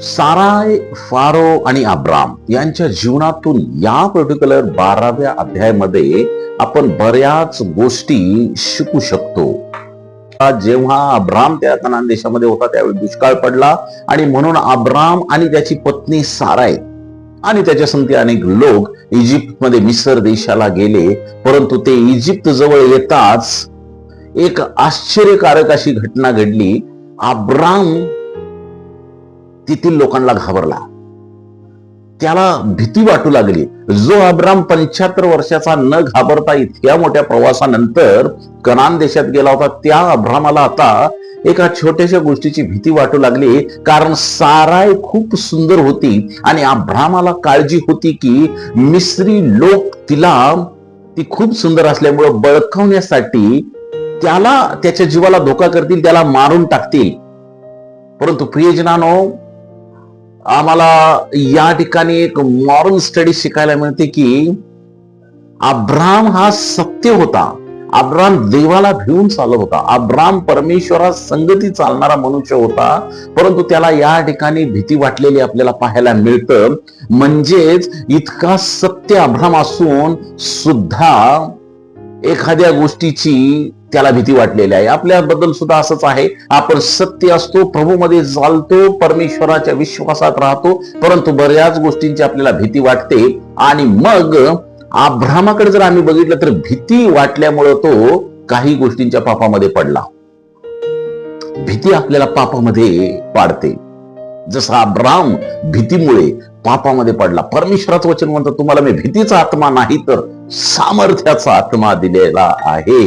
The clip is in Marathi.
साराय, फारो आणि अब्राम यांच्या जीवनातून या पर्टिक्युलर 12व्या अध्यायामध्ये आपण बऱ्याच गोष्टी शिकू शकतो. जेव्हा अब्राम त्या कनान देशामध्ये होता त्यावेळी दुष्काळ पडला आणि म्हणून अब्राम आणि त्याची पत्नी साराय आणि त्याच्या संगती अनेक लोक इजिप्तमध्ये मिसर देशाला गेले. परंतु ते इजिप्त जवळ येताच एक आश्चर्यकारक अशी घटना घडली. अब्राम तेथील लोकांना घाबरला, त्याला भीती वाटू लागली. जो अब्राम 75 वर्षाचा न घाबरता इतक्या मोठ्या प्रवासानंतर कनान देशात गेला होता, त्या अब्रामाला आता एका छोट्याशा गोष्टीची भीती वाटू लागली. कारण साराय खूप सुंदर होती आणि अब्रामाला काळजी होती की मिस्री लोक ती खूप सुंदर असल्यामुळे बळकावण्यासाठी त्याच्या जीवाला धोका करतील, त्याला मारून टाकतील. परंतु प्रियजनांनो, आम्हाला या ठिकाणी एक मॉरल स्टडी शिकायला मिळते की अब्राम हा सत्य होता. अब्राम देवाला भिवून चालत होता. अब्राम परमेश्वरा संगती चालणारा मनुष्य होता. परंतु त्याला या ठिकाणी भीती वाटलेली आपल्याला पाहायला मिळतं. म्हणजेच इतका सत्य अब्राम असून सुद्धा एखाद्या गोष्टीची त्याला भीती वाटलेली आहे. आपल्याबद्दल सुद्धा असंच आहे. आपण सत्य असतो, प्रभूमध्ये चालतो, परमेश्वराच्या विश्वासात राहतो, परंतु बऱ्याच गोष्टींची आपल्याला भीती वाटते. आणि मग अब्रामाकडे जर आम्ही बघितलं तर भीती वाटल्यामुळं तो काही गोष्टींच्या पापामध्ये पडला. भीती आपल्याला पापामध्ये पाडते. जसा अब्राम भीतीमुळे पापामध्ये पडला. परमेश्वराचं वचन म्हणतं, तुम्हाला मी भीतीचा आत्मा नाही तर सामर्थ्याचा आत्मा दिलेला आहे.